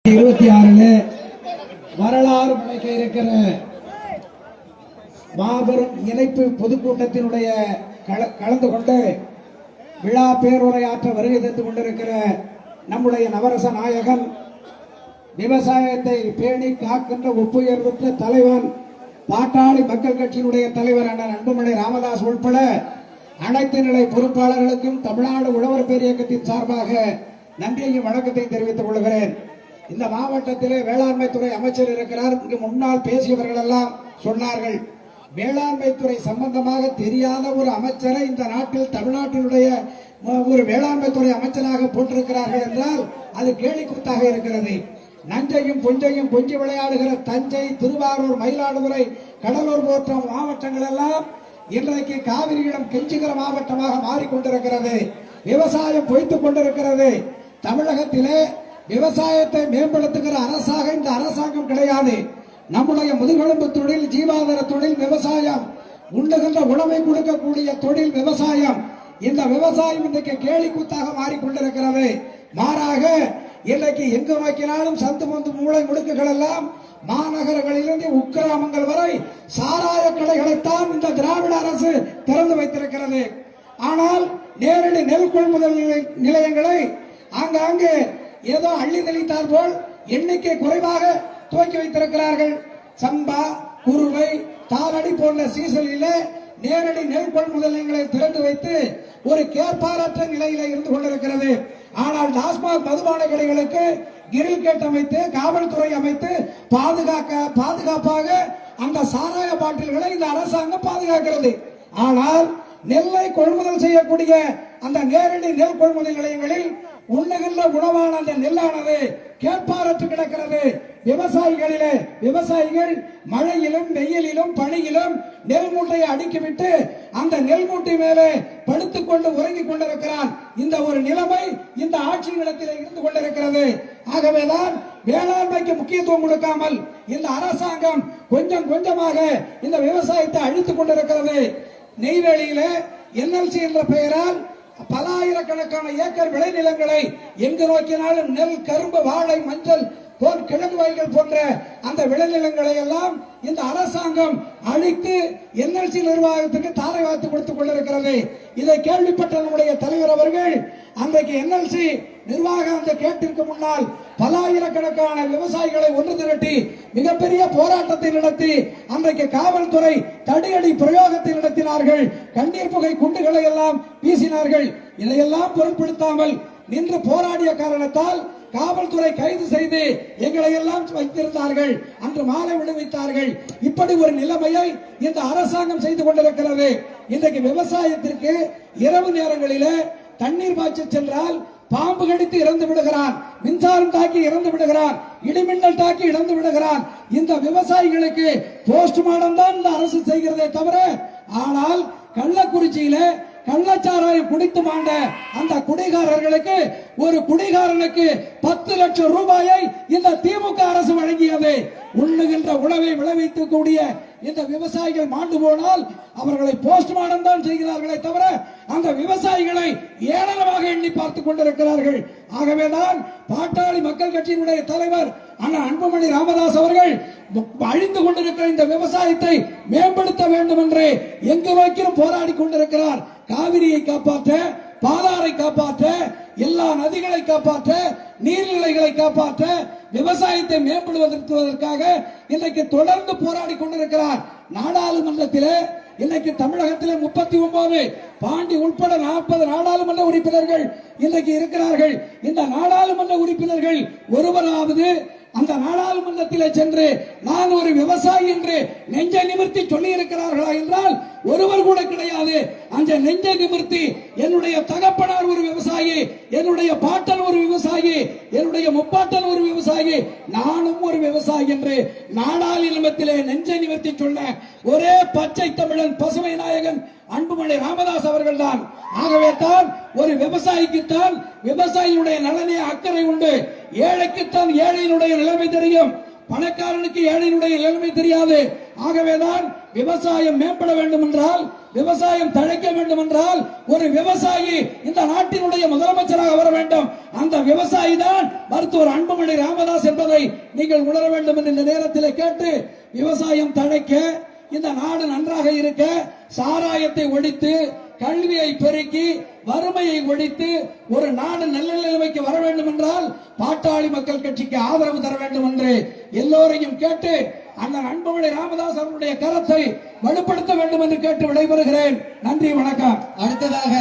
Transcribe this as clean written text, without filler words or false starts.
26 வரலாறு படைக்க இருக்கிற மாபெரும் இணைப்பு பொதுக்கூட்டத்தினுடைய கலந்து கொண்டு விழா பேருரையாற்ற வருகை தந்து கொண்டிருக்கிற நம்முடைய நவரச நாயகன், விவசாயத்தை பேணி காக்கின்ற ஒப்புயர்வுற்ற தலைவன், பாட்டாளி மக்கள் கட்சியினுடைய தலைவர் அண்ணன் அன்புமணி ராமதாஸ் உட்பட அனைத்து நிலை பொறுப்பாளர்களுக்கும் தமிழ்நாடு உழவர் பேர் இயக்கத்தின் சார்பாக நன்றியையும் வணக்கத்தை தெரிவித்துக் கொள்கிறேன். இந்த மாவட்டத்திலே வேளாண்மை துறை அமைச்சர் இருக்கிறார். இங்கு முன்னால் பேசியவர்கள் எல்லாம் சொன்னார்கள், வேளாண்மை துறை சம்பந்தமாக தெரியாத ஒரு அமைச்சரை இந்த நாட்டில் தமிழ்நாட்டினுடைய ஒரு வேளாண்மை துறை அமைச்சராக போட்டிருக்கிறார்கள் என்றால் அது கேலிக்கூத்தாக இருக்கிறது. நஞ்சையும் பொஞ்சையும் கொஞ்சி விளையாடுகிற தஞ்சை, திருவாரூர், மயிலாடுதுறை, கடலூர் போன்ற மாவட்டங்கள் எல்லாம் இன்றைக்கு காவிரியிடம் கெஞ்சுகிற மாவட்டமாக மாறிக்கொண்டிருக்கிறது. விவசாயம் பொய்த்துக் கொண்டிருக்கிறது. தமிழகத்திலே விவசாயத்தை மேம்படுத்துகிற அரசாக இந்த அரசாங்கம் கிடையாது. நம்முடைய முதுகெலும்பு தொழில், ஜீவாதார தொழில் விவசாயம், உண்ணுகின்ற உணவை கொடுக்கக்கூடிய தொழில் விவசாயம். இந்த விவசாயம் இன்றைக்கு கேலிக்கூத்தாக மாறிக்கொண்டிருக்கிறது. மாறாக இன்றைக்கு எங்கு நோக்கினாலும் சந்து பந்து மூளை முடுக்குகள் எல்லாம் மாநகரங்களிலிருந்து உக்கிராமங்கள் வரை சாராய கடைகளைத்தான் இந்த திராவிட அரசு திறந்து வைத்திருக்கிறது. ஆனால் நேரடி நெல் கொள்முதல் நிலையங்களை ஆங்காங்கே ஏதோ அள்ளி தெளித்தார் போல் எண்ணிக்கை குறைவாக துவக்கி வைத்திருக்கிறார்கள். சம்பா, குருவை, தாளடி போன்ற சீசனிலே நேரடி நெல் கொள்முதல் நிலையங்களை திறந்து வைத்து ஒரு கேட்பாரற்ற நிலையில இருந்து கொண்டிருக்கிறது. ஆனால் டாஸ்மாக் மதுபான கடைகளுக்கு கிரில் கேட் அமைத்து, காவல்துறை அமைத்து பாதுகாப்பாக அந்த சாராய பாட்டில்களை இந்த அரசாங்கம் பாதுகாக்கிறது. ஆனால் நெல்லை கொள்முதல் செய்யக்கூடிய அந்த நேரடி நெல் கொள்முதல் நிலையங்களில் உண்ணுகின்ற உணவான அந்த நெல்லானது கேட்பாரற்று கிடக்கிறது. விவசாயிகள் மழையிலும் வெயிலிலும் பனியிலும் நெல் மூட்டையை அடுக்கிவிட்டு அந்த நெல் மூட்டை மேலே படுத்துக் கொண்டு உறங்கிக் கொண்டிருக்கிறான். இந்த ஒரு நிலைமை இந்த ஆட்சி நிலத்தில் இருந்து கொண்டிருக்கிறது. ஆகவேதான் வேளாண்மைக்கு முக்கியத்துவம் கொடுக்காமல் இந்த அரசாங்கம் கொஞ்சம் கொஞ்சமாக இந்த விவசாயத்தை அழித்துக் கொண்டிருக்கிறது. நெய்வேலியிலே NLC என்ற பெயரால் பல ஆயிரக்கணக்கான ஏக்கர் விளைநிலங்களை எங்கு நோக்கினாலும் நெல், கரும்பு, வாழை, மஞ்சள் கிழங்கு வகைகள் போன்ற அந்த விளைநிலங்களை எல்லாம் இந்த அரசாங்கம் அழித்து NLC நிர்வாகத்துக்கு தாரை வார்த்து கொடுத்துக் கொண்டிருக்கிறது. இதை கேள்விப்பட்ட நம்முடைய தலைவர் அவர்கள் அன்றைக்கு NLC நிர்வாகம் அந்த கேட்டிற்கு முன்னால் பல ஆயிரக்கணக்கான விவசாயிகளை ஒன்று திரட்டி மிகப்பெரிய போராட்டத்தை நடத்தி அன்றைக்கு காவல்துறை தடியடி பிரயோகத்தை நடத்தினார்கள். கண்ணீர் புகை குண்டுகளை எல்லாம் வீசினார்கள். இதையெல்லாம் பொருட்படுத்தாமல் நின்று போராடிய காரணத்தால் காவல்துறை கைது செய்து எங்களை எல்லாம் வைத்திருந்தார்கள். அன்று மாலை விடுவித்தார்கள். இப்படி ஒரு நிலைமையை இந்த அரசாங்கம் செய்து கொண்டிருக்கிறது. இன்றைக்கு விவசாயத்திற்கு இரவு நேரங்களிலே தண்ணீர் பாய்ச்ச சென்றால் பாம்பு கடித்து இறந்து விடுகிறான், மின்சாரம் தாக்கி இறந்து விடுகிறான், இடிமின்னல் தாக்கி இறந்து விடுகிறான். இந்த விவசாயிகளுக்கு போஸ்ட்மார்டம் தான் இந்த அரசு செய்கிறதே தவிர, ஆனால் கள்ளக்குறிச்சியிலே கள்ளச்சாராயம் குடித்து மாண்ட அந்த குடிகாரர்களுக்கு ஒரு குடிகாரனுக்கு 10 லட்சம் ரூபாயை இந்த திமுக அரசு வழங்கியது. உண்ணுகின்ற உணவை விளைவிக்கக்கூடிய இந்த விவசாயிகள் மாண்டு போனால் அவர்களை போஸ்ட்மார்டம் தான் செய்கிறார்களே தவிர அந்த விவசாயிகளை ஏளனமாக எண்ணி பார்த்துக் கொண்டிருக்கிறார்கள். ஆகவேதான் பாட்டாளி மக்கள் கட்சியினுடைய தலைவர் அண்ணன் அன்புமணி ராமதாஸ் அவர்கள் அழிந்து கொண்டிருக்கிற இந்த விவசாயத்தை மேம்படுத்த வேண்டும் என்று எங்கு நோக்கிலும் போராடி கொண்டிருக்கிறார். காவிரியை காப்பாற்ற, பாலாரை காப்பாற்ற, எல்லா நதிகளை காப்பாற்ற, நீர்நிலைகளை காப்பாற்ற, விவசாயத்தை மேம்படுத்துவதற்காக இன்றைக்கு தொடர்ந்து போராடி கொண்டிருக்கிறார். நாடாளுமன்றத்திலே இன்னைக்கு தமிழகத்திலே 39 பாண்டி உட்பட 40 நாடாளுமன்ற உறுப்பினர்கள் இன்றைக்கு இருக்கிறார்கள். இந்த நாடாளுமன்ற உறுப்பினர்கள் ஒருவராவது அந்த நாடாளுமன்றத்திலே சென்று நான் ஒரு விவசாயி என்று நெஞ்சை நிமிர்த்தி சொல்லி இருக்கிறார்களா என்றால் ஒருவர் கூட கிடையாது. அந்த நெஞ்சை நிமிர்த்தி என்னுடைய தகப்பனார் ஒரு விவசாயி, என்னுடைய பாட்டன் ஒரு விவசாயி, என்னுடைய முப்பாட்டன் ஒரு விவசாயி, நானும் ஒரு விவசாயி என்று நாடாளுமன்றத்திலே நெஞ்சை நிமிர்த்தி சொன்ன ஒரே பச்சை தமிழன், பசுமை நாயகன் அன்புமணி ராமதாஸ் அவர்கள் தான். ஆகவே தான் ஒரு விவசாயிக்குத்தான் விவசாயியுடைய நலனே அக்கறை உண்டு. ஏழைக்குத்தான் ஏழையினுடைய நிலைமை தெரியும், பணக்காரனுக்கு ஏழையினுடைய நிலைமை தெரியாது. ஆகவேதான் விவசாயம் மேம்பட வேண்டும் என்றால், விவசாயம் தழைக்க வேண்டும் என்றால் ஒரு விவசாயி இந்த நாட்டினுடைய முதலமைச்சராக வர வேண்டும். அந்த விவசாயி தான் மருத்துவர் அன்புமணி ராமதாஸ் என்பவர். நீங்கள் உணர வேண்டும் என்று இந்த நேரத்தில் கேட்டு, விவசாயம் தழைக்க, இந்த நாடு நன்றாக இருக்க, சாராயத்தை ஒழித்து, கல்வியை பெருக்கி, வறுமையை ஒழித்து ஒரு நாடு நல்ல நிலைமைக்கு வர வேண்டும் என்றால் பாட்டாளி மக்கள் கட்சிக்கு ஆதரவு தர வேண்டும் என்று எல்லோரையும் கேட்டு, அந்த அன்புமணி ராமதாஸ் அவருடைய கருத்தை வலுப்படுத்த வேண்டும் என்று கேட்டு விடைபெறுகிறேன். நன்றி, வணக்கம். அடுத்ததாக